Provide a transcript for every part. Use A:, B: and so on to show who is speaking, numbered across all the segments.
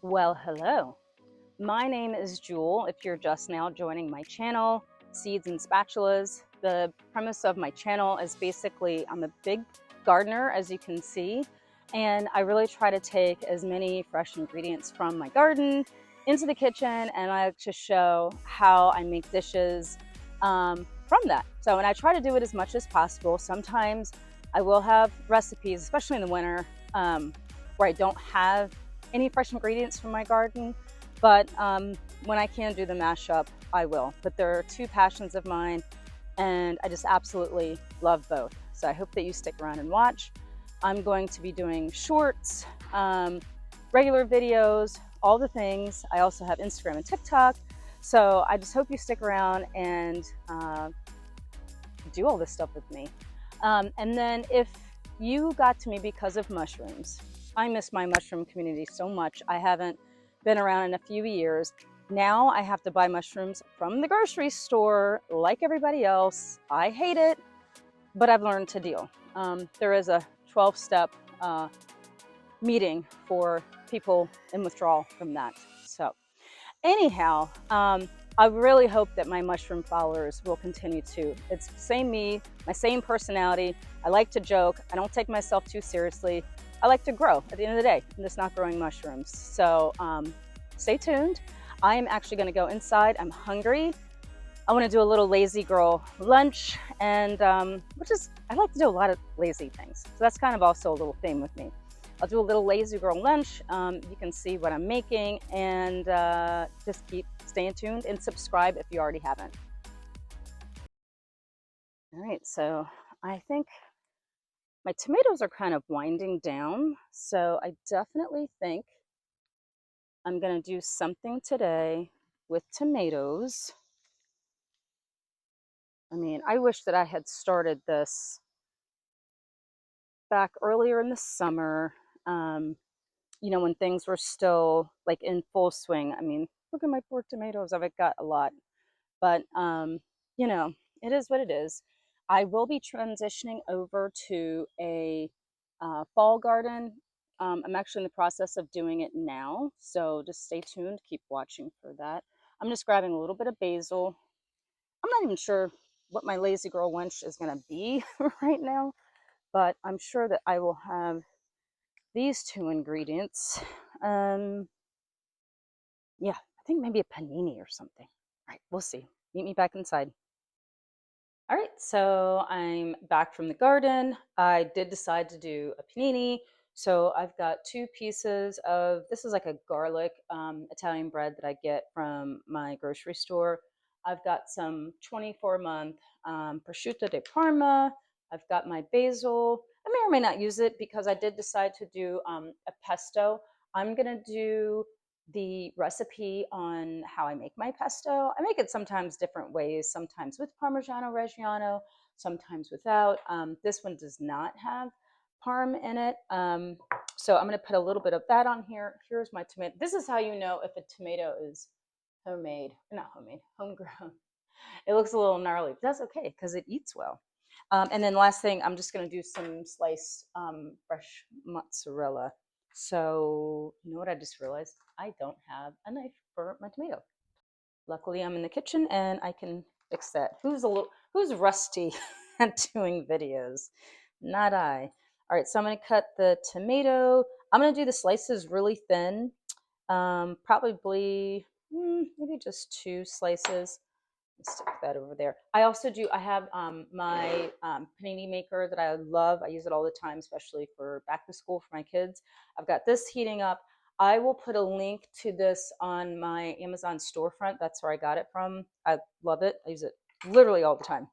A: Well, hello. My name is Jewel. If you're just now joining my channel, Seeds and Spatulas, the premise of my channel is basically I'm a big gardener, as you can see, and I really try to take as many fresh ingredients from my garden into the kitchen, and I like to show how I make dishes from that. And I try to do it as much as possible. Sometimes I will have recipes, especially in the winter, where I don't have any fresh ingredients from my garden, but when I can do the mashup, I will. But there are two passions of mine, and I just absolutely love both. So I hope that you stick around and watch. I'm going to be doing shorts, regular videos, all the things. I also have Instagram and TikTok. So I just hope you stick around and do all this stuff with me. And then if you got to me because of mushrooms, I miss my mushroom community so much. I haven't been around in a few years. Now I have to buy mushrooms from the grocery store like everybody else. I hate it, but I've learned to deal. There is a 12-step meeting for people in withdrawal from that. So anyhow, I really hope that my mushroom followers will continue to. It's the same me, my same personality. I like to joke. I don't take myself too seriously. I like to grow. At the end of the day, I'm just not growing mushrooms. So stay tuned. I am actually going to go inside. I'm hungry. I want to do a little lazy girl lunch, and I like to do a lot of lazy things. So that's kind of also a little theme with me. I'll do a little lazy girl lunch. You can see what I'm making, and just keep staying tuned and subscribe if you already haven't. All right, so I think my tomatoes are kind of winding down, so I definitely think I'm going to do something today with tomatoes. I mean, I wish that I had started this back earlier in the summer, when things were still like in full swing. I mean, look at my poor tomatoes. I've got a lot, but you know, it is what it is. I will be transitioning over to a fall garden. I'm actually in the process of doing it now, so just stay tuned. Keep watching for that. I'm just grabbing a little bit of basil. I'm not even sure what my lazy girl lunch is going to be right now, but I'm sure that I will have these two ingredients. Um, yeah, I think maybe a panini or something. All right, we'll see. Meet me back inside. All right, so I'm back from the garden. I did decide to do a panini. So I've got two pieces of, this is like a garlic Italian bread that I get from my grocery store. I've got some 24-month prosciutto di Parma. I've got my basil. I may or may not use it because I did decide to do a pesto. I'm gonna do the recipe on how I make my pesto. I make it sometimes different ways, sometimes with Parmigiano Reggiano, sometimes without. This one does not have parm in it. So I'm going to put a little bit of that on here. Here's my tomato. This is how you know if a tomato is homemade, not homemade, homegrown. It looks a little gnarly, but that's okay because it eats well. And then last thing, I'm just going to do some sliced fresh mozzarella. So you know what I just realized? I don't have a knife for my tomato. Luckily, I'm in the kitchen and I can fix that. Who's rusty at doing videos? Not I. All right, so I'm going to cut the tomato. I'm going to do the slices really thin. Probably maybe just two slices. Stick that over there. I have my panini maker that I love. I use it all the time, especially for back to school for my kids. I've got this heating up. I will put a link to this on my Amazon storefront. That's where I got it from. I love it. I use it literally all the time.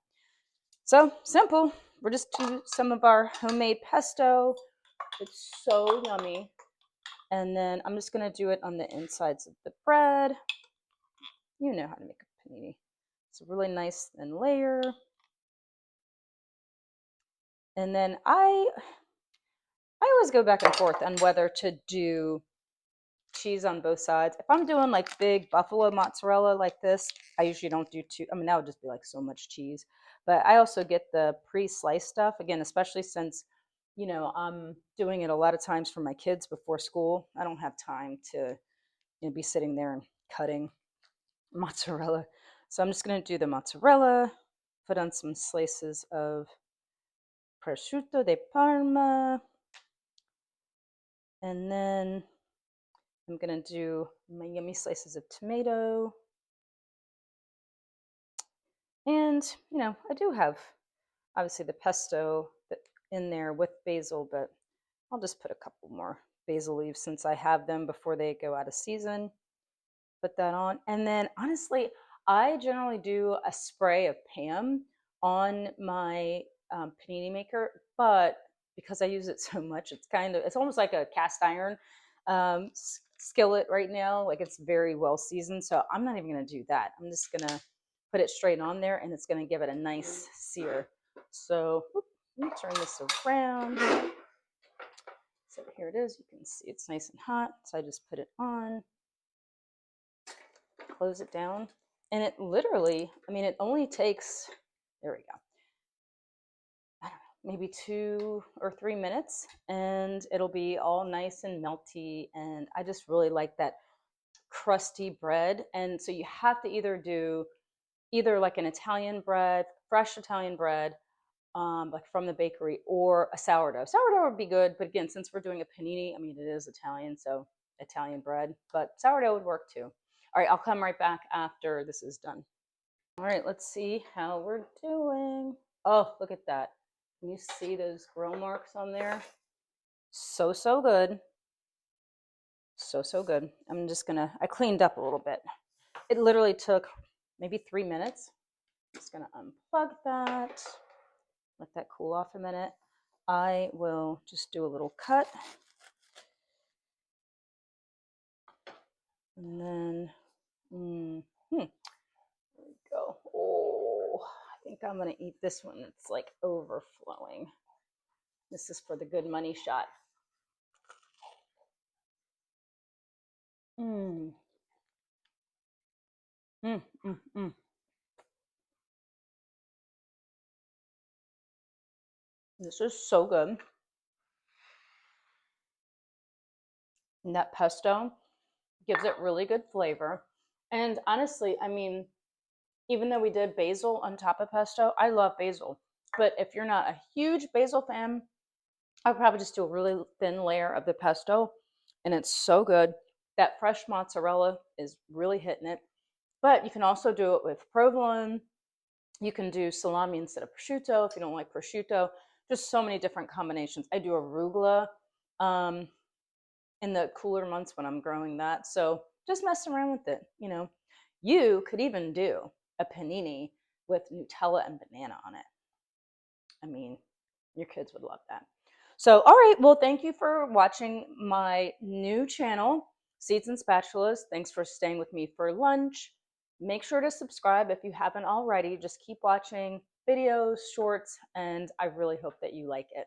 A: So simple. We're just do some of our homemade pesto. It's so yummy. And then I'm just going to do it on the insides of the bread. You know how to make a panini. It's a really nice thin layer. And then I always go back and forth on whether to do cheese on both sides. If I'm doing like big buffalo mozzarella like this, I usually don't do two. I mean, that would just be like so much cheese. But I also get the pre-sliced stuff, again, especially since, I'm doing it a lot of times for my kids before school. I don't have time to you know, be sitting there and cutting mozzarella. So I'm just going to do the mozzarella, put on some slices of prosciutto di Parma, and then I'm going to do my yummy slices of tomato. And, you know, I do have obviously the pesto in there with basil, but I'll just put a couple more basil leaves since I have them before they go out of season. Put that on. And then honestly, I generally do a spray of Pam on my panini maker, but because I use it so much, it's almost like a cast iron skillet right now. Like it's very well seasoned. So I'm not even going to do that. I'm just going to put it straight on there and it's going to give it a nice sear. So let me turn this around. So here it is. You can see it's nice and hot. So I just put it on, close it down, and it literally, I mean, it only takes, there we go, I don't know, maybe 2 or 3 minutes, and it'll be all nice and melty. And I just really like that crusty bread. And so you have to either do like an Italian bread, fresh Italian bread, like from the bakery, or a sourdough. Sourdough would be good, but again, since we're doing a panini, I mean, it is Italian, so Italian bread, but sourdough would work too. All right, I'll come right back after this is done. All right, let's see how we're doing. Oh, look at that. Can you see those grill marks on there? So, so good. So, so good. I cleaned up a little bit. It literally took maybe 3 minutes. I'm just gonna unplug that. Let that cool off a minute. I will just do a little cut. And then, there we go. Oh, I think I'm going to eat this one. It's like overflowing. This is for the good money shot. Mmm. Mmm, mmm, mmm. This is so good. And that pesto gives it really good flavor. And honestly, I mean, even though we did basil on top of pesto, I love basil. But if you're not a huge basil fan, I would probably just do a really thin layer of the pesto, and it's so good. That fresh mozzarella is really hitting it. But you can also do it with provolone. You can do salami instead of prosciutto if you don't like prosciutto. Just so many different combinations. I do arugula in the cooler months when I'm growing that. So just mess around with it. You know, you could even do a panini with Nutella and banana on it. I mean, your kids would love that. So, all right. Well, thank you for watching my new channel, Seeds and Spatulas. Thanks for staying with me for lunch. Make sure to subscribe if you haven't already. Just keep watching videos, shorts, and I really hope that you like it.